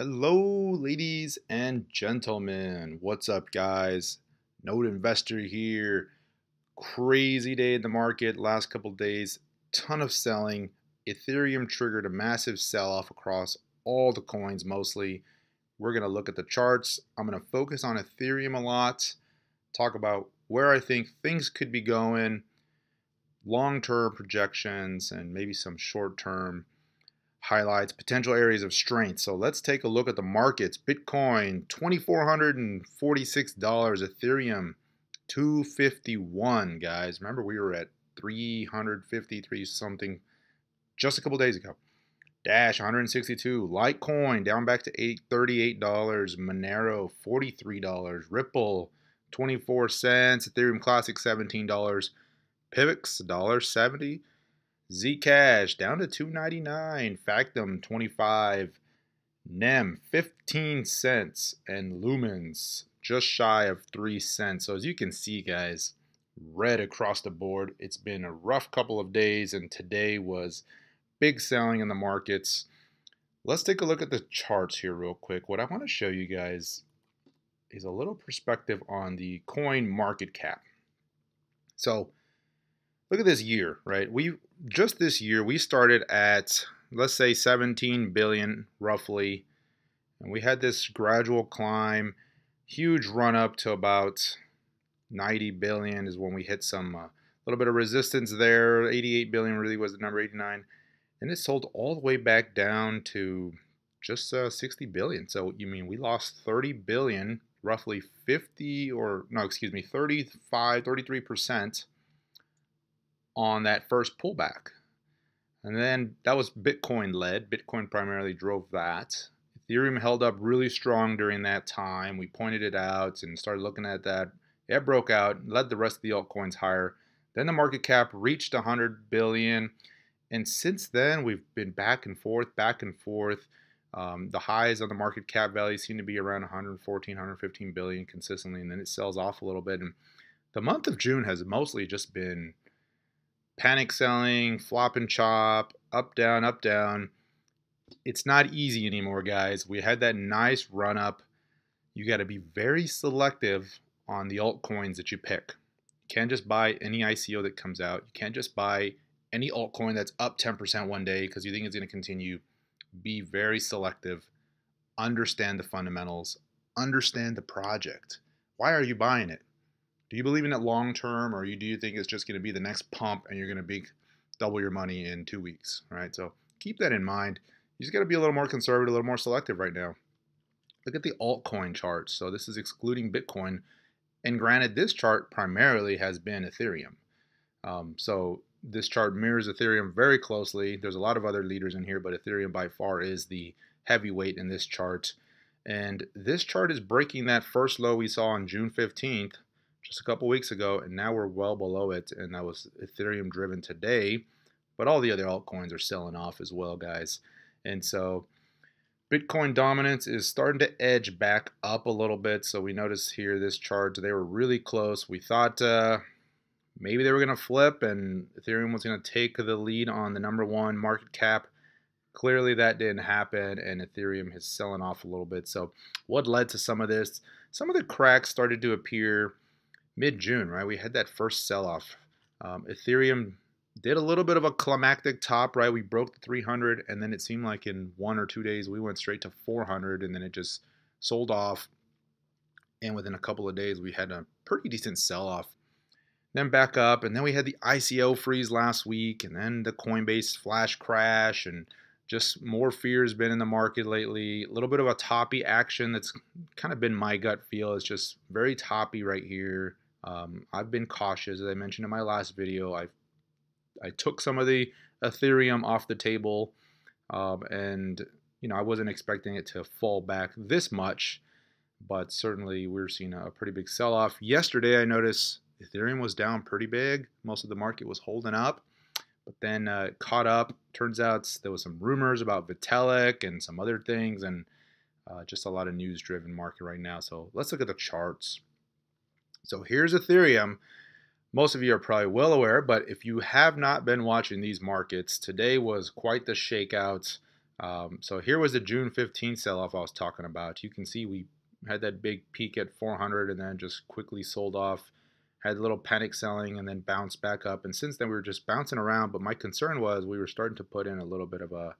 Hello, ladies and gentlemen. What's up, guys? Node Investor here. Crazy day in the market last couple days. Ton of selling. Ethereum triggered a massive sell-off across all the coins mostly. We're going to look at the charts. I'm going to focus on Ethereum a lot. Talk about where I think things could be going, long-term projections, and maybe some short-term highlights, potential areas of strength. So let's take a look at the markets. Bitcoin, $2,446. Ethereum, 251, guys. Remember, we were at 353 something just a couple days ago. Dash, 162. Litecoin, down back to $38. Monero, $43. Ripple, 24 cents. Ethereum Classic, $17. Pivx, $1.70. Zcash down to $2.99, Factum 25, NEM 15 cents, and Lumens just shy of 3 cents. So as you can see, guys, red across the board. It's been a rough couple of days, and today was big selling in the markets. Let's take a look at the charts here real quick. What I want to show you guys is a little perspective on the coin market cap. So look at this year, right? Just this year, we started at, let's say, 17 billion roughly. And we had this gradual climb, huge run up to about 90 billion is when we hit some little bit of resistance there. 88 billion really was the number, 89. And it sold all the way back down to just 60 billion. So you mean we lost 30 billion, roughly 33% on that first pullback. And then that was Bitcoin led. Bitcoin primarily drove that. Ethereum held up really strong during that time. We pointed it out and started looking at that. It broke out, led the rest of the altcoins higher. Then the market cap reached 100 billion. And since then, we've been back and forth, back and forth. The highs on the market cap value seem to be around 114, 115 billion consistently, and then it sells off a little bit. And the month of June has mostly just been panic selling, flop and chop, up, down, up, down. It's not easy anymore, guys. We had that nice run up. You got to be very selective on the altcoins that you pick. You can't just buy any ICO that comes out. You can't just buy any altcoin that's up 10% one day because you think it's going to continue. Be very selective. Understand the fundamentals. Understand the project. Why are you buying it? Do you believe in it long term, or do you think it's just going to be the next pump and you're going to double your money in 2 weeks, right? So keep that in mind. You just got to be a little more conservative, a little more selective right now. Look at the altcoin charts. So this is excluding Bitcoin. And granted, this chart primarily has been Ethereum. So this chart mirrors Ethereum very closely. There's a lot of other leaders in here, but Ethereum by far is the heavyweight in this chart. And this chart is breaking that first low we saw on June 15th. Just a couple weeks ago, and now we're well below it, and that was Ethereum driven today, but all the other altcoins are selling off as well, guys. And so Bitcoin dominance is starting to edge back up a little bit. So we notice here this chart, they were really close. We thought maybe they were going to flip and Ethereum was going to take the lead on the #1 market cap. Clearly that didn't happen, and Ethereum is selling off a little bit. So what led to some of this? Some of the cracks started to appear mid-June, right? We had that first sell-off. Ethereum did a little bit of a climactic top, right? We broke the 300, and then it seemed like in 1 or 2 days we went straight to 400, and then it just sold off. And within a couple of days, we had a pretty decent sell-off. Then back up, and then we had the ICO freeze last week, and then the Coinbase flash crash, and just more fear has been in the market lately. A little bit of a toppy action that's kind of been my gut feel. It's just very toppy right here. I've been cautious, as I mentioned in my last video. I took some of the Ethereum off the table, and I wasn't expecting it to fall back this much, but certainly we're seeing a pretty big sell-off. Yesterday, I noticed Ethereum was down pretty big. Most of the market was holding up, but then it caught up. Turns out there was some rumors about Vitalik and some other things, and just a lot of news-driven market right now. So let's look at the charts. So here's Ethereum. Most of you are probably well aware, but if you have not been watching these markets, today was quite the shakeout. So here was the June 15th sell-off I was talking about. You can see we had that big peak at 400 and then just quickly sold off, had a little panic selling and then bounced back up. And since then we were just bouncing around, but my concern was we were starting to put in a little bit of a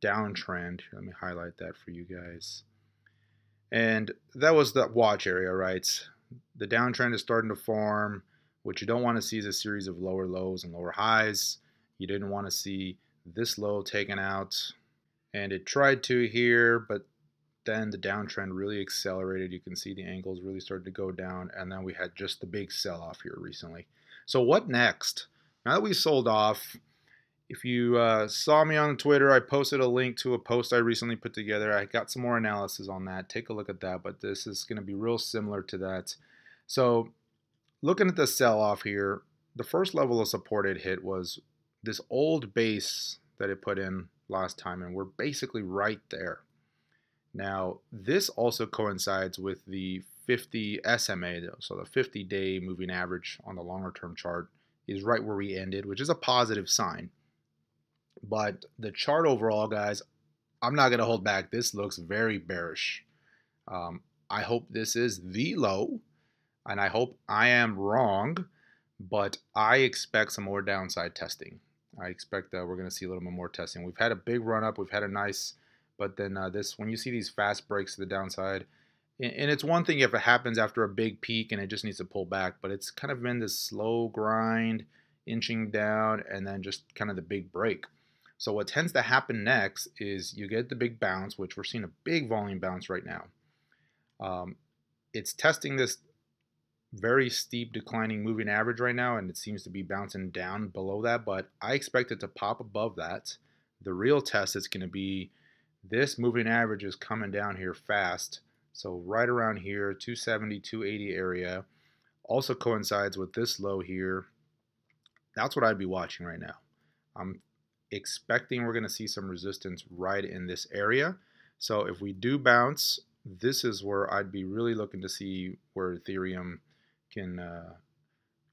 downtrend. Let me highlight that for you guys. And that was the watch area, right? The downtrend is starting to form. What you don't want to see is a series of lower lows and lower highs. You didn't want to see this low taken out. And it tried to here, but then the downtrend really accelerated. You can see the angles really started to go down, and then we had just the big sell-off here recently. So what next? Now that we sold off, if you saw me on Twitter, I posted a link to a post I recently put together. I got some more analysis on that. Take a look at that, but this is going to be real similar to that. So looking at the sell-off here, the first level of support it hit was this old base that it put in last time, and we're basically right there. Now, this also coincides with the 50 SMA, so the 50-day moving average on the longer-term chart is right where we ended, which is a positive sign. But the chart overall, guys, I'm not going to hold back. This looks very bearish. I hope this is the low, and I hope I am wrong, but I expect some more downside testing. I expect that we're going to see a little bit more testing. We've had a big run-up. We've had a nice... But then when you see these fast breaks to the downside, and it's one thing if it happens after a big peak and it just needs to pull back, but it's kind of been this slow grind, inching down, and then just kind of the big break. So what tends to happen next is you get the big bounce, which we're seeing a big volume bounce right now. It's testing this very steep declining moving average right now, and it seems to be bouncing down below that, but I expect it to pop above that. The real test is going to be this moving average is coming down here fast. So right around here, 270, 280 area. Also coincides with this low here. That's what I'd be watching right now. I'm expecting we're going to see some resistance right in this area. So if we do bounce, this is where I'd be really looking to see where Ethereum can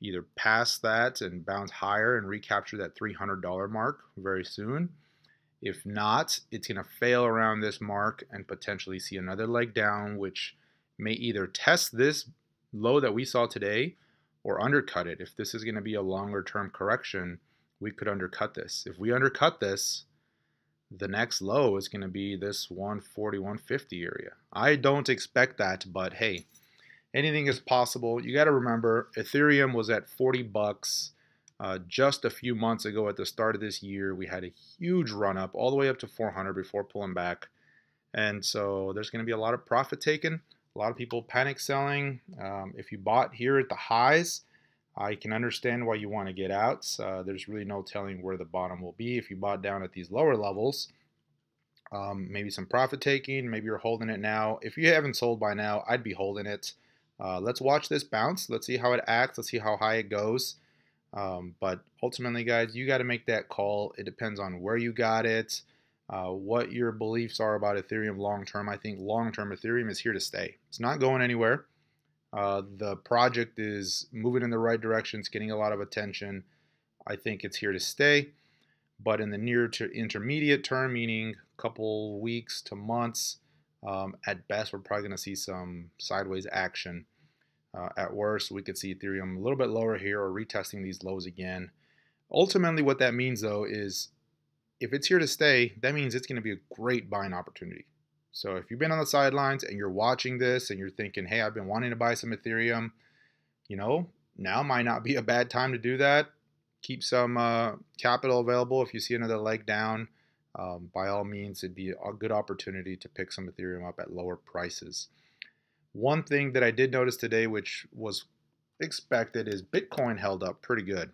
either pass that and bounce higher and recapture that $300 mark very soon. If not, it's going to fail around this mark and potentially see another leg down, which may either test this low that we saw today or undercut it. If this is going to be a longer term correction, we could undercut this. If we undercut this, the next low is going to be this 140, 150 area. I don't expect that, but hey, anything is possible. You got to remember, Ethereum was at 40 bucks. Just a few months ago at the start of this year, we had a huge run up all the way up to 400 before pulling back. And so there's going to be a lot of profit taken, a lot of people panic selling. If you bought here at the highs, I can understand why you want to get out. There's really no telling where the bottom will be. If you bought down at these lower levels, maybe some profit taking, maybe you're holding it now. If you haven't sold by now, I'd be holding it. Let's watch this bounce. Let's see how it acts. Let's see how high it goes. But ultimately, guys, you got to make that call. It depends on where you got it, what your beliefs are about Ethereum long term. I think long term Ethereum is here to stay. It's not going anywhere. The project is moving in the right direction. It's getting a lot of attention. I think it's here to stay. But in the near to intermediate term, meaning a couple weeks to months, at best, we're probably going to see some sideways action. At worst, we could see Ethereum a little bit lower here or retesting these lows again. Ultimately, what that means, though, is if it's here to stay, that means it's going to be a great buying opportunity. So if you've been on the sidelines and you're watching this and you're thinking, hey, I've been wanting to buy some Ethereum, now might not be a bad time to do that. Keep some capital available. If you see another leg down, by all means, it'd be a good opportunity to pick some Ethereum up at lower prices. One thing that I did notice today, which was expected, is Bitcoin held up pretty good.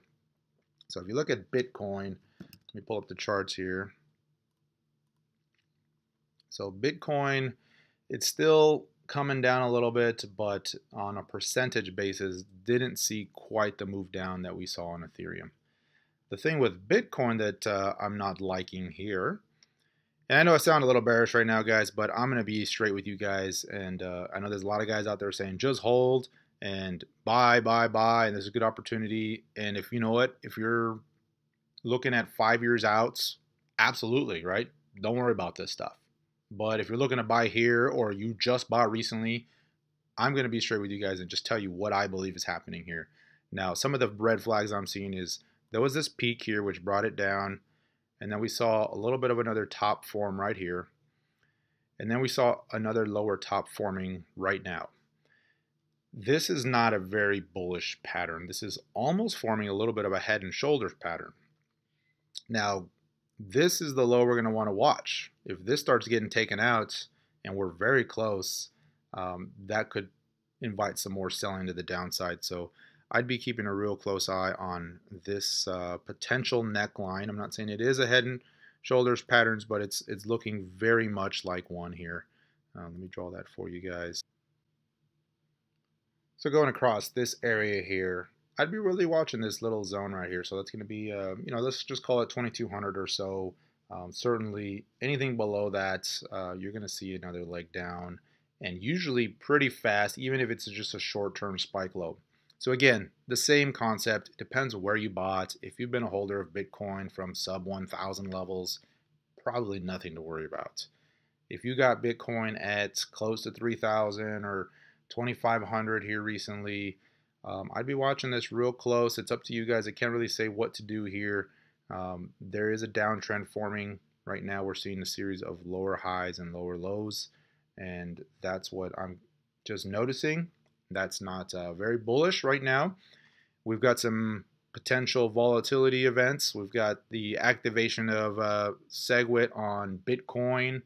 So if you look at Bitcoin, let me pull up the charts here. So Bitcoin, it's still coming down a little bit, but on a percentage basis, didn't see quite the move down that we saw on Ethereum. The thing with Bitcoin that I'm not liking here, and I know I sound a little bearish right now, guys, but I'm going to be straight with you guys. And I know there's a lot of guys out there saying just hold and buy, and there's a good opportunity. And if you know what, if you're looking at 5 years out, absolutely, right? don't worry about this stuff. But if you're looking to buy here or you just bought recently, I'm going to be straight with you guys and just tell you what I believe is happening here. Now, some of the red flags I'm seeing is there was this peak here which brought it down, and then we saw a little bit of another top form right here, and then we saw another lower top forming right now. This is not a very bullish pattern. This is almost forming a little bit of a head and shoulders pattern. Now, this is the low we're going to want to watch. If this starts getting taken out and we're very close, that could invite some more selling to the downside. So I'd be keeping a real close eye on this potential neckline. I'm not saying it is a head and shoulders patterns, but it's looking very much like one here. Let me draw that for you guys. So going across this area here, I'd be really watching this little zone right here. So that's going to be, let's just call it 2200 or so. Certainly anything below that, you're going to see another leg down, and usually pretty fast, even if it's just a short-term spike low. So again, the same concept. It depends where you bought. If you've been a holder of Bitcoin from sub 1,000 levels, probably nothing to worry about. If you got Bitcoin at close to 3,000 or 2,500 here recently, I'd be watching this real close. It's up to you guys. I can't really say what to do here. There is a downtrend forming right now. We're seeing a series of lower highs and lower lows, and that's what I'm just noticing. That's not very bullish right now. We've got some potential volatility events. We've got the activation of SegWit on Bitcoin.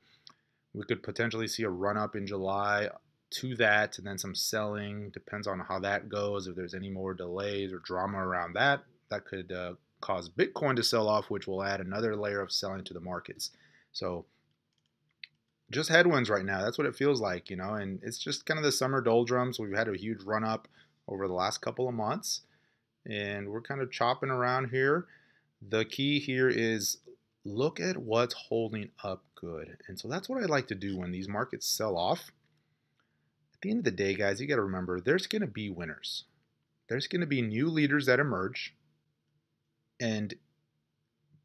We could potentially see a run up in July to that, and then some selling. Depends on how that goes. If there's any more delays or drama around that, that could cause Bitcoin to sell off, which will add another layer of selling to the markets. So just headwinds right now. That's what it feels like, and it's just kind of the summer doldrums. We've had a huge run up over the last couple of months, and we're kind of chopping around here. The key here is look at what's holding up good. And so that's what I like to do when these markets sell off. At the end of the day, guys, you got to remember there's going to be winners. There's going to be new leaders that emerge. And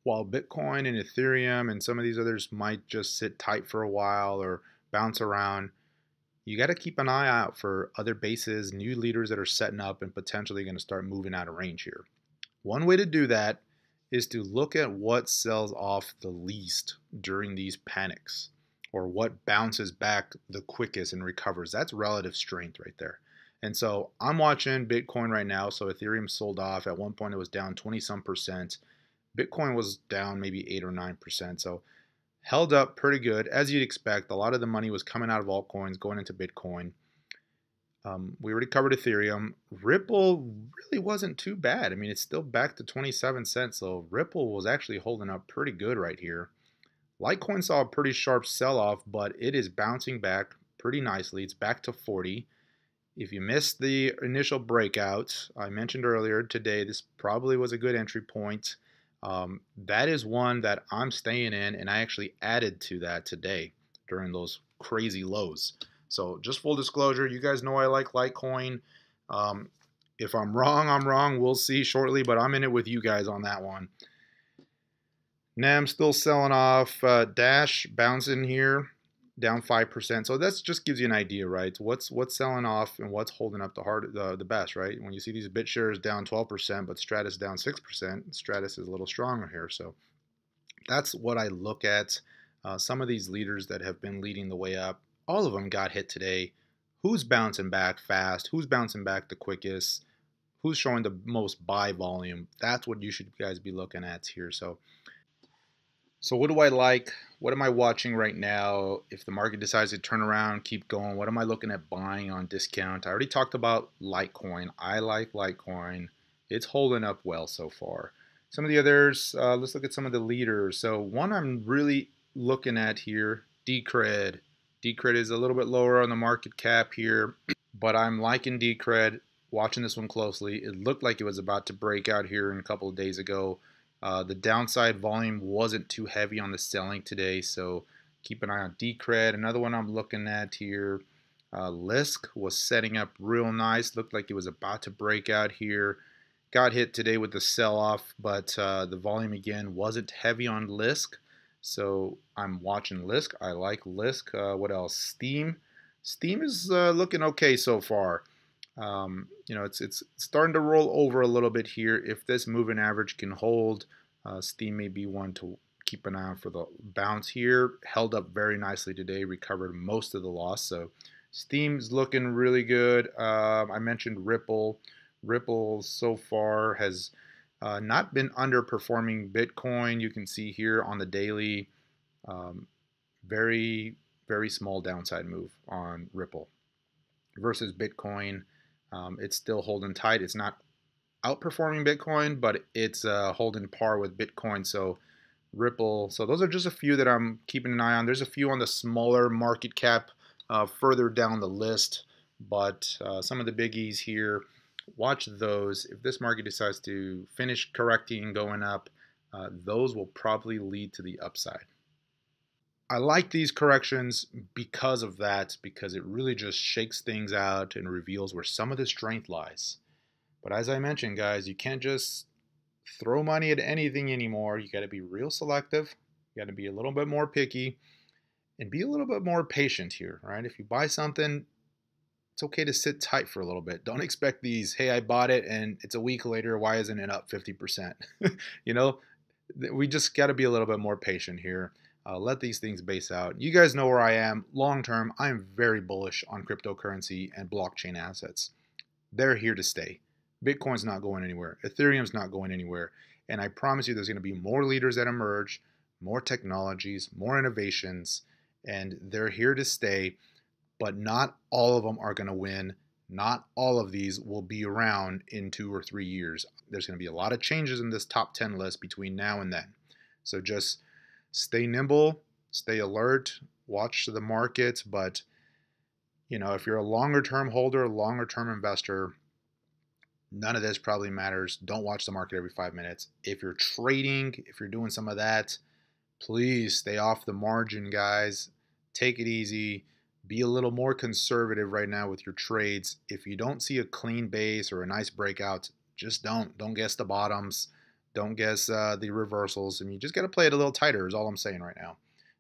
while Bitcoin and Ethereum and some of these others might just sit tight for a while or bounce around, you got to keep an eye out for other bases, new leaders that are setting up and potentially going to start moving out of range here. One way to do that is to look at what sells off the least during these panics, or what bounces back the quickest and recovers. That's relative strength right there. And so I'm watching Bitcoin right now. So Ethereum sold off. At one point it was down 20-some percent. Bitcoin was down maybe 8 or 9%. So held up pretty good, as you'd expect. A lot of the money was coming out of altcoins, going into Bitcoin. We already covered Ethereum. Ripple really wasn't too bad. I mean, it's still back to 27 cents. So Ripple was actually holding up pretty good right here. Litecoin saw a pretty sharp sell-off, but it is bouncing back pretty nicely. It's back to 40. If you missed the initial breakout, I mentioned earlier today, this probably was a good entry point. That is one that I'm staying in, and I actually added to that today during those crazy lows. So just full disclosure, you guys know I like Litecoin. If I'm wrong, I'm wrong. We'll see shortly, but I'm in it with you guys on that one. NEM still selling off. Dash bouncing here, down 5%. So that just gives you an idea, right? What's selling off and what's holding up the best, right? When you see these BitShares down 12%, but Stratus down 6%, Stratus is a little stronger here. So that's what I look at. Some of these leaders that have been leading the way up, all of them got hit today. Who's bouncing back fast? Who's bouncing back the quickest? Who's showing the most buy volume? That's what you should guys be looking at here. So what do I like? What am I watching right now? If the market decides to turn around, keep going, what am I looking at buying on discount? I already talked about Litecoin. I like Litecoin. It's holding up well so far. Some of the others, let's look at some of the leaders. So one I'm really looking at here, Decred. Decred is a little bit lower on the market cap here, but I'm liking Decred, watching this one closely. It looked like it was about to break out here a couple of days ago. The downside volume wasn't too heavy on the selling today, so keep an eye on Decred. Another one I'm looking at here, Lisk was setting up real nice. Looked like it was about to break out here. Got hit today with the sell-off, but the volume again wasn't heavy on Lisk. So I'm watching Lisk. I like Lisk. What else? Steam. Steam is looking okay so far. It's starting to roll over a little bit here. If this moving average can hold, Steam may be one to keep an eye on for the bounce here. Held up very nicely today, recovered most of the loss. So Steam's looking really good. I mentioned Ripple. Ripple so far has not been underperforming Bitcoin. You can see here on the daily, um, very, very small downside move on Ripple versus Bitcoin. It's still holding tight. It's not outperforming Bitcoin, but it's holding par with Bitcoin. So Ripple. So those are just a few that I'm keeping an eye on. There's a few on the smaller market cap further down the list, but some of the biggies here, watch those. If this market decides to finish correcting and going up, those will probably lead to the upside. I like these corrections because of that, because it really just shakes things out and reveals where some of the strength lies. But as I mentioned, guys, you can't just throw money at anything anymore. You got to be real selective. You got to be a little bit more picky and be a little bit more patient here, right? If you buy something, it's okay to sit tight for a little bit. Don't expect these, hey, I bought it and it's a week later, why isn't it up 50%? you know, we just got to be a little bit more patient here. Let these things base out. You guys know where I am. Long term, I am very bullish on cryptocurrency and blockchain assets. They're here to stay. Bitcoin's not going anywhere. Ethereum's not going anywhere. And I promise you there's going to be more leaders that emerge, more technologies, more innovations, and they're here to stay. But not all of them are going to win. Not all of these will be around in 2 or 3 years. There's going to be a lot of changes in this top 10 list between now and then. So just stay nimble, stay alert, watch the markets. But, if you're a longer term holder, longer term investor, none of this probably matters. Don't watch the market every 5 minutes. If you're trading, if you're doing some of that, please stay off the margin, guys. Take it easy. Be a little more conservative right now with your trades. If you don't see a clean base or a nice breakout, just don't. Don't guess the bottoms. Don't guess the reversals. And you just got to play it a little tighter is all I'm saying right now.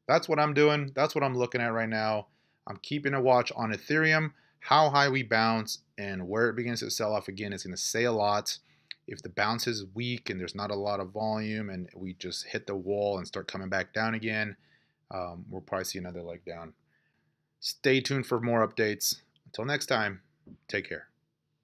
That's what I'm doing. That's what I'm looking at right now. I'm keeping a watch on Ethereum, how high we bounce, and where it begins to sell off again is going to say a lot. If the bounce is weak and there's not a lot of volume and we just hit the wall and start coming back down again, we'll probably see another leg down. Stay tuned for more updates. Until next time, take care.